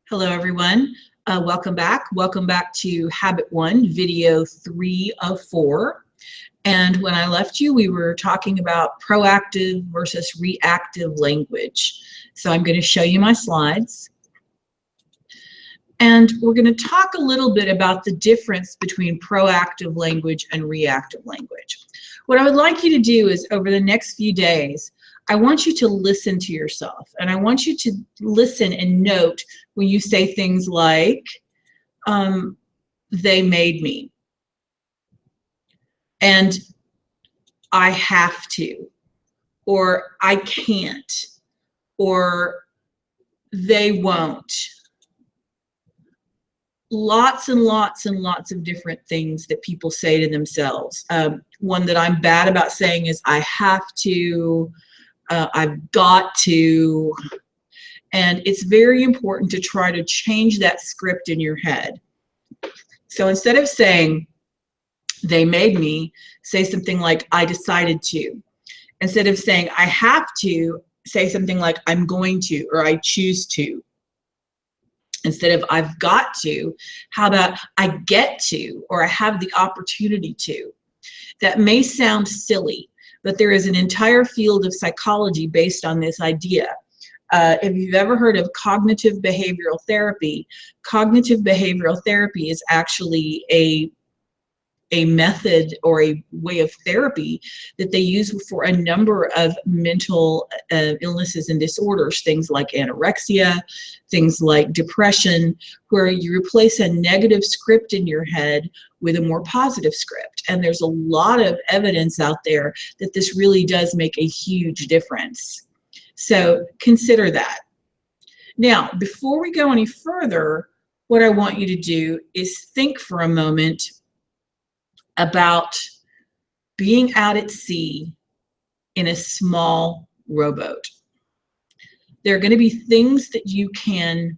Hello, everyone. Welcome back. Welcome back to Habit 1, video 3 of 4. And when I left you, we were talking about proactive versus reactive language. So I'm going to show you my slides. And we're going to talk a little bit about the difference between proactive language and reactive language. What I would like you to do is over the next few days, I want you to listen to yourself, and I want you to listen and note when you say things like, they made me, and I have to, or I can't, or they won't. Lots and lots and lots of different things that people say to themselves. One that I'm bad about saying is I have to, I've got to, and it's very important to try to change that script in your head. So instead of saying, they made me, say something like, I decided to. Instead of saying, I have to, say something like, I'm going to, or I choose to. Instead of I've got to, how about I get to, or I have the opportunity to. That may sound silly, but there is an entire field of psychology based on this idea. If you've ever heard of cognitive behavioral therapy is actually a method or a way of therapy that they use for a number of mental illnesses and disorders, things like anorexia, things like depression, where you replace a negative script in your head with a more positive script. And there's a lot of evidence out there that this really does make a huge difference. So consider that. Now, before we go any further, what I want you to do is think for a moment about being out at sea in a small rowboat. There are going to be things that you can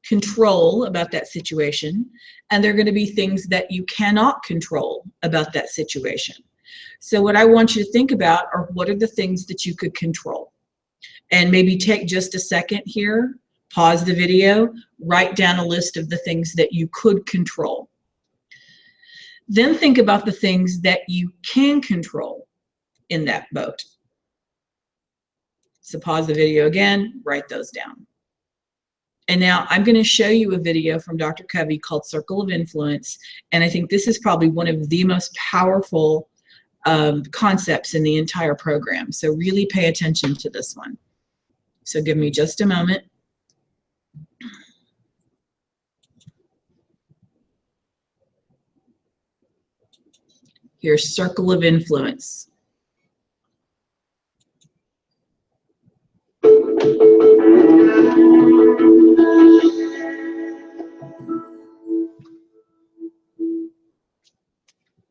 control about that situation, and there are going to be things that you cannot control about that situation. So what I want you to think about are what are the things that you could control. And maybe take just a second here, pause the video, write down a list of the things that you could control. Then think about the things that you can control in that boat. So pause the video again, write those down. And now I'm going to show you a video from Dr. Covey called Circle of Influence. And I think this is probably one of the most powerful concepts in the entire program. So really pay attention to this one. So give me just a moment. Here's Circle of Influence.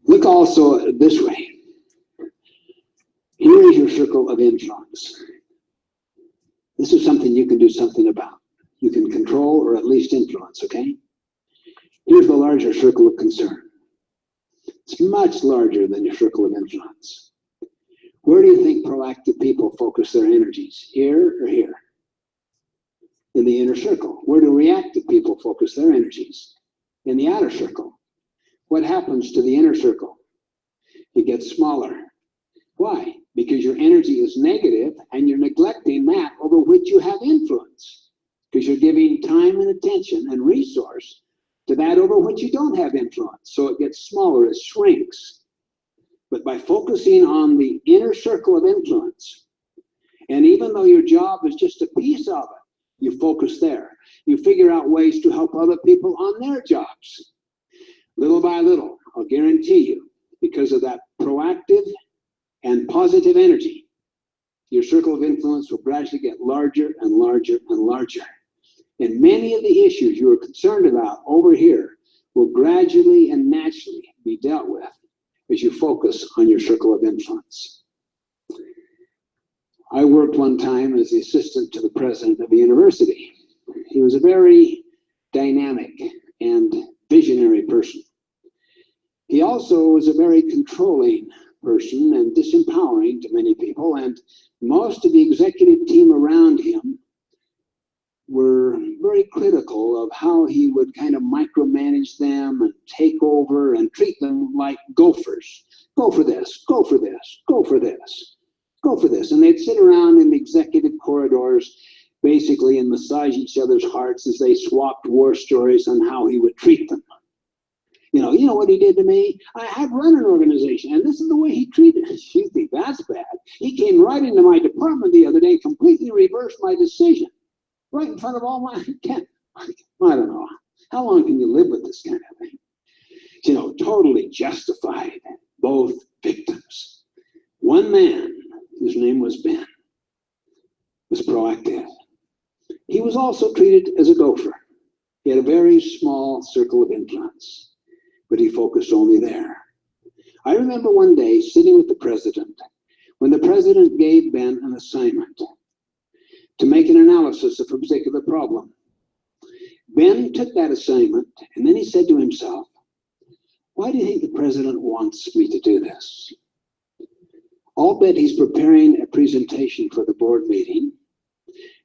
Look also this way. Here is your circle of influence. This is something you can do something about. You can control or at least influence, okay? Here's the larger circle of concern. It's much larger than your circle of influence. Where do you think proactive people focus their energies? Here or here? In the inner circle. Where do reactive people focus their energies? In the outer circle. What happens to the inner circle? It gets smaller. Why? Because your energy is negative and you're neglecting that over which you have influence. Because you're giving time and attention and resource to that over which you don't have influence. So it gets smaller, it shrinks. But by focusing on the inner circle of influence, and even though your job is just a piece of it, you focus there. You figure out ways to help other people on their jobs. Little by little, I'll guarantee you, because of that proactive and positive energy, your circle of influence will gradually get larger and larger and larger. And many of the issues you are concerned about over here will gradually and naturally be dealt with as you focus on your circle of influence. I worked one time as the assistant to the president of a university. He was a very dynamic and visionary person. He also was a very controlling person and disempowering to many people, and most of the executive team around him were very critical of how he would kind of micromanage them and take over and treat them like gophers. Go for this, go for this, go for this, go for this. And they'd sit around in the executive corridors basically and massage each other's hearts as they swapped war stories on how he would treat them. You know what he did to me? I've run an organization, and this is the way he treated us. You think that's bad? He came right into my department the other day and completely reversed my decision, right in front of all my. I don't know. How long can you live with this kind of thing? Totally justified both victims. One man, whose name was Ben, was proactive. He was also treated as a gopher. He had a very small circle of influence, but he focused only there. I remember one day sitting with the president when the president gave Ben an assignment to make an analysis of a particular problem. Ben took that assignment and then he said to himself, "Why do you think the president wants me to do this? I'll bet he's preparing a presentation for the board meeting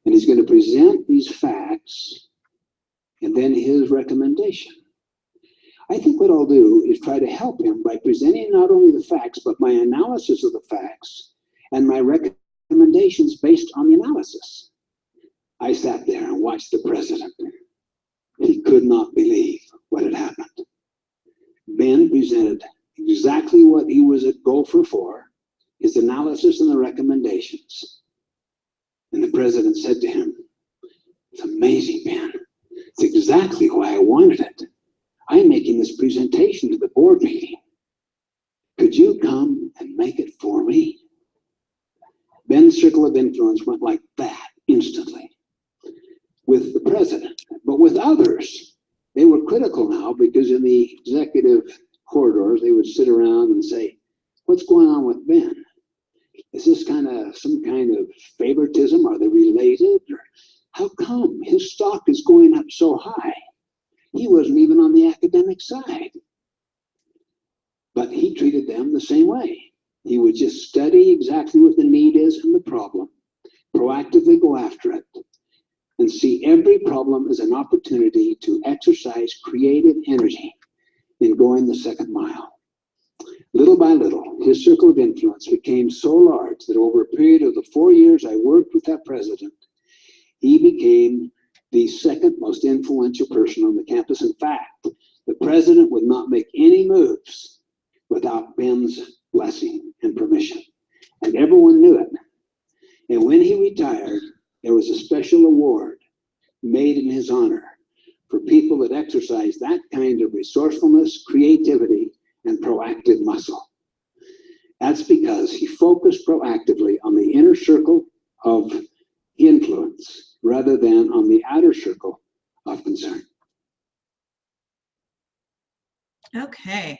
and he's going to present these facts and then his recommendation. I think what I'll do is try to help him by presenting not only the facts, but my analysis of the facts and my recommendations based on the analysis." I sat there and watched the president. He could not believe what had happened. Ben presented exactly what he was a gopher for, his analysis and the recommendations. And the president said to him, "It's amazing, Ben. It's exactly why I wanted it. I'm making this presentation to the board meeting. Could you come and make it for me?" Ben's circle of influence went like that instantly with the president. But with others, they were critical now because in the executive corridors, they would sit around and say, "What's going on with Ben? Is this some kind of favoritism? Are they related? Or how come his stock is going up so high? He wasn't even on the academic side." But he treated them the same way. He would just study exactly what the need is and the problem, proactively go after it, and see every problem as an opportunity to exercise creative energy in going the second mile. Little by little, his circle of influence became so large that over a period of the 4 years I worked with that president, he became the second most influential person on the campus. In fact, the president would not make any moves without Ben's blessing and permission. And everyone knew it. And when he retired, there was a special award made in his honor for people that exercise that kind of resourcefulness, creativity, and proactive muscle. That's because he focused proactively on the inner circle of influence rather than on the outer circle of concern. Okay.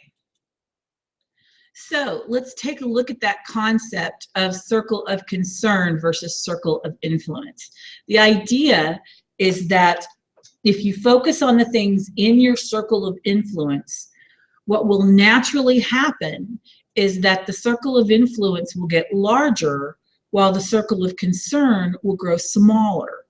So let's take a look at that concept of circle of concern versus circle of influence. The idea is that if you focus on the things in your circle of influence, what will naturally happen is that the circle of influence will get larger while the circle of concern will grow smaller.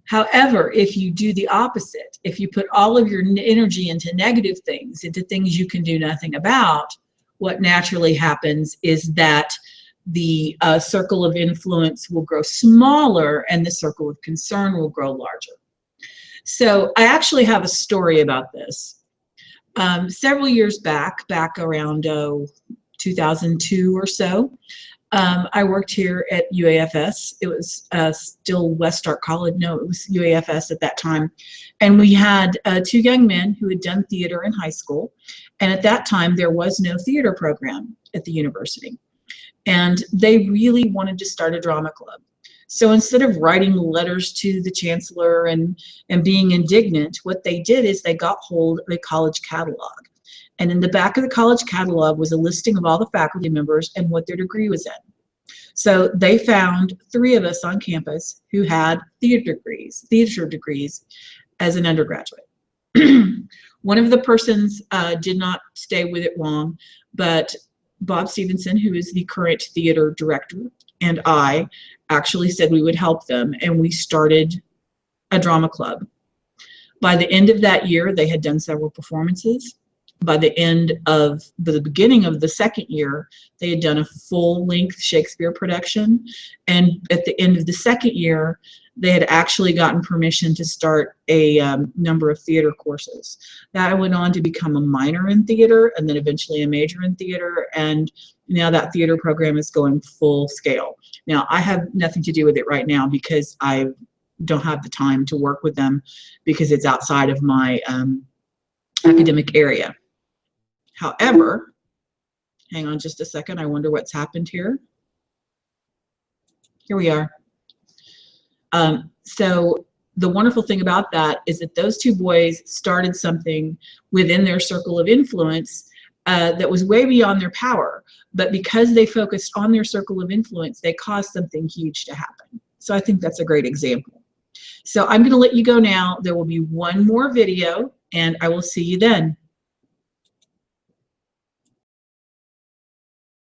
However, if you do the opposite, if you put all of your energy into negative things, into things you can do nothing about, what naturally happens is that the circle of influence will grow smaller and the circle of concern will grow larger. So I actually have a story about this. Several years back around 2002 or so, I worked here at UAFS. It was still West Stark College. No, it was UAFS at that time. And we had 2 young men who had done theater in high school. And at that time, there was no theater program at the university. And they really wanted to start a drama club. So instead of writing letters to the chancellor and being indignant, what they did is they got hold of a college catalog. And in the back of the college catalog was a listing of all the faculty members and what their degree was in. So they found 3 of us on campus who had theater degrees as an undergraduate. One of the persons did not stay with it long, but Bob Stevenson, who is the current theater director, and I actually said we would help them, and we started a drama club. By the end of that year, they had done several performances. By the beginning of the second year, they had done a full-length Shakespeare production. And at the end of the second year, they had actually gotten permission to start a number of theater courses. That went on to become a minor in theater and then eventually a major in theater. And now that theater program is going full scale. Now, I have nothing to do with it right now because I don't have the time to work with them because it's outside of my academic area. However, hang on just a second. I wonder what's happened here. Here we are. So the wonderful thing about that is that those two boys started something within their circle of influence that was way beyond their power. But because they focused on their circle of influence, they caused something huge to happen. So I think that's a great example. So I'm going to let you go now. There will be one more video, and I will see you then.